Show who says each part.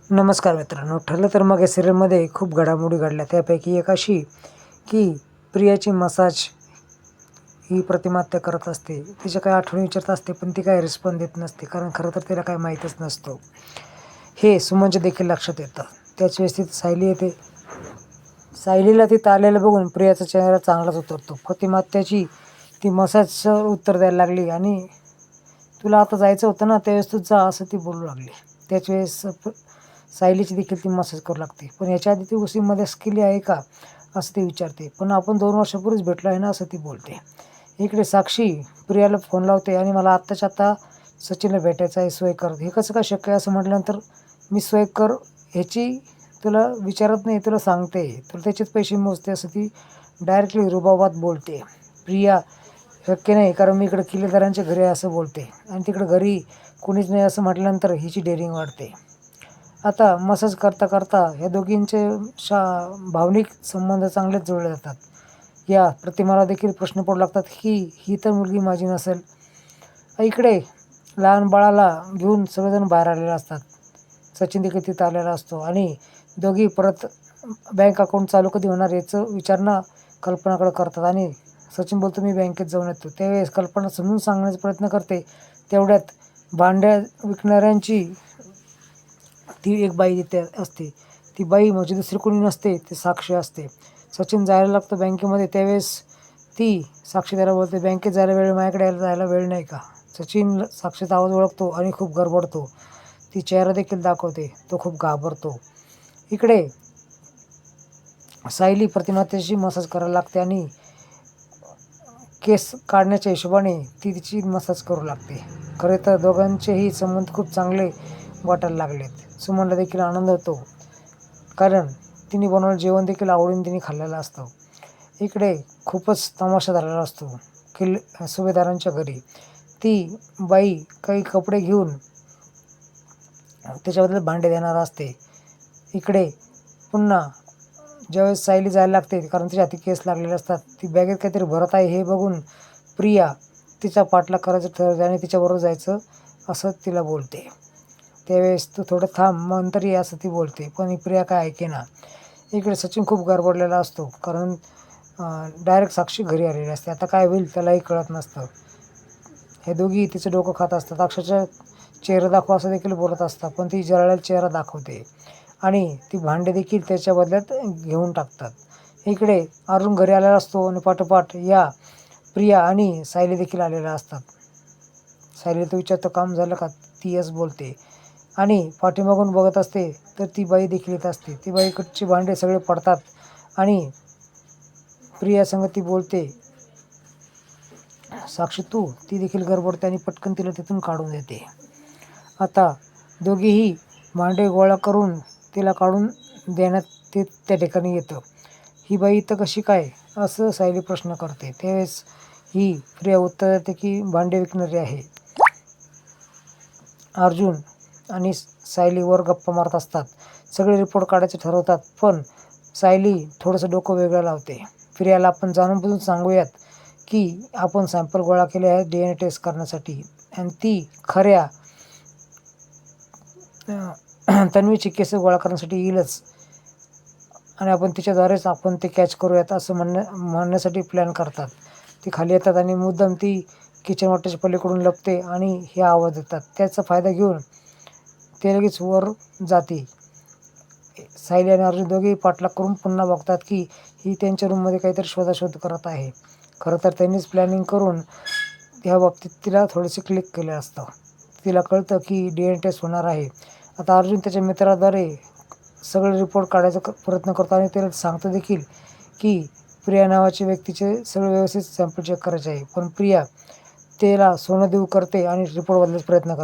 Speaker 1: नमस्कार मित्रांनो. ठरलं तर मग या सिरियलमध्ये खूप घडामोडी घडल्या. त्यापैकी एक अशी की प्रियाची मसाज ही प्रतिमा हत्या करत असते. तिच्या काही आठवणी विचारत असते, पण ती काही रिस्पॉन्स देत नसते, कारण खरं तर तिला काही माहीतच नसतो. हे सुमनच्या देखील लक्षात येतं. त्याच वेळेस तिथं सायली येते. सायलीला तिथं आलेलं बघून प्रियाचा चेहरा चांगलाच उतरतो. प्रतिमा हत्याची ती मसाजचं उत्तर द्यायला लागली आणि तुला आता जायचं होतं ना, त्यावेळेस तू जा, असं ती बोलू लागली. त्याच वेळेस सायलीची देखील ती मसाज करू लागते. पण याच्या आधी ती उसीमध्येच केली आहे का, असं ती विचारते. पण आपण 2 वर्षापूर्वीच भेटलो आहे ना, असं ती बोलते. इकडे साक्षी प्रियाला फोन लावते आणि मला आत्ताच्या आत्ता सचिनला भेटायचं आहे, सोय कर. हे कसं काय शक्य आहे असं म्हटल्यानंतर मी सोय कर ह्याची तुला विचारत नाही, तुला सांगते, तुला त्याचेच पैसे मोजते, असं ती डायरेक्टली रुबाबात बोलते. प्रिया शक्य नाही, कारण मी इकडं किल्लेदारांच्या घरी आहे असं बोलते आणि तिकडं घरी कोणीच नाही असं म्हटल्यानंतर हिची डेअरिंग वाढते. आता मसाज करता करता ह्या दोघींचे भावनिक संबंध चांगलेच जुळले जातात. या प्रतिमाला देखील प्रश्न पडू लागतात की ही तर मुलगी माझी नसेल. इकडे लहान बाळाला घेऊन सगळेजण बाहेर आलेले असतात. सचिन देखील तिथं आलेला असतो आणि दोघी परत बँक अकाउंट चालू कधी होणार याचं विचारणं कल्पनाकडे करतात आणि सचिन बोलतो मी बँकेत जाऊन येतो. त्यावेळेस कल्पना समजून सांगण्याचा प्रयत्न करते. तेवढ्यात भांड्या विकणाऱ्यांची ती एक बाई तिथे असते. ती बाई म्हणजे दुसरी कोणी नसते, ती साक्षी असते. सचिन जायला लागतं बँकेमध्ये. त्यावेळेस ती साक्षी त्याला बोलते, बँकेत जायला वेळ, माझ्याकडे जायला वेळ नाही का. सचिन साक्षीचा आवाज ओळखतो आणि खूप गडबडतो. ती चेहरा देखील दाखवते, तो खूप घाबरतो. इकडे सायली प्रतिमातेची मसाज करायला लागते आणि केस काढण्याच्या हिशोबाने ती तिची मसाज करू लागते. खरे तर दोघांचेही संबंध खूप चांगले वाटायला लागलेत. सुमनला देखील आनंद होतो, कारण तिने बनवलेलं जेवण देखील आवडीने तिने खाल्लेलं असतं. इकडे खूपच तमाशा झालेला असतो सुभेदारांच्या घरी. ती बाई काही कपडे घेऊन त्याच्याबद्दल भांडे देणार असते. इकडे पुन्हा ज्यावेळेस सायली जायला लागते, कारण तिच्या हाती केस लागलेले असतात, ती बॅगेत काहीतरी भरत आहे हे बघून प्रिया तिचा पाठलाग करायचं ठरवते आणि तिच्याबरोबर जायचं असं तिला बोलते. त्यावेळेस तू थोडं थांब, मग नंतर ये, असं ती बोलते. पण ही प्रिया काय ऐकेना. इकडे सचिन खूप गडबडलेला असतो, कारण डायरेक्ट साक्षी घरी आलेली असते. आता काय होईल त्यालाही कळत नसतं. हे दोघी तिचं डोकं खात असतात. अक्षरशः चेहरा दाखवा असं देखील बोलत असतात, पण ती जळलेला चेहरा दाखवते आणि ती भांडे देखील त्याच्या बदल्यात घेऊन टाकतात. इकडे अरुण घरी आलेला असतो आणि पाठोपाठ या प्रिया आणि सायली देखील आलेल्या असतात. सायली तो विचारतो काम झालं का, ती यस बोलते आणि पाठीमागून बघत असते तर ती बाई देखील येत असते. ती बाईकडची भांडे सगळे पडतात आणि प्रियासंग ती बोलते, साक्षी तू, ती देखील गडबडते आणि पटकन तिला तिथून काढून देते. आता दोघेही भांडे गोळा करून तिला काढून देण्यात ते त्या ठिकाणी येतं. ही बाई इथं कशी काय, असं सायली प्रश्न करते. त्यावेळेस ही प्रिया उत्तर देते की भांडे विकणारी आहे. अर्जुन आणि सायली वर गप्पा मारत असतात. सगळे रिपोर्ट काढायचे ठरवतात, पण सायली थोडंसं डोकं वेगळं लावते. प्रियाला आपण जाणून बुजून सांगूयात की आपण सॅम्पल गोळा केले आहेत DNA टेस्ट करण्यासाठी आणि ती खऱ्या तन्वीची केस गोळा करण्यासाठी येईलच आणि आपण तिच्याद्वारेच आपण ते कॅच करूयात असं म्हणण्यासाठी प्लॅन करतात. ती खाली येतात आणि मुद्दाम ती किचन वाट्याच्या पलीकडून लपते आणि हे आवाज देतात. त्याचा फायदा घेऊन ते लगेच वर जाते. सायली आणि अर्जुन दोघेही पाठलाग करून पुन्हा बघतात की ही त्यांच्या रूममध्ये काहीतरी शोधाशोध करत आहे. खरं तर त्यांनीच प्लॅनिंग करून ह्या बाबतीत तिला थोडेसे क्लिक केले असतं. तिला कळतं की DNA टेस्ट होणार आहे. आता अर्जुन त्याच्या मित्राद्वारे सगळे रिपोर्ट काढायचा प्रयत्न करतो आणि त्याला सांगतो देखील की प्रिया नावाच्या व्यक्तीचे सगळे व्यवस्थित सॅम्पल चेक करायचे आहे. पण प्रिया त्याला सोनं देऊ करते आणि रिपोर्ट बदलायचा प्रयत्न करते.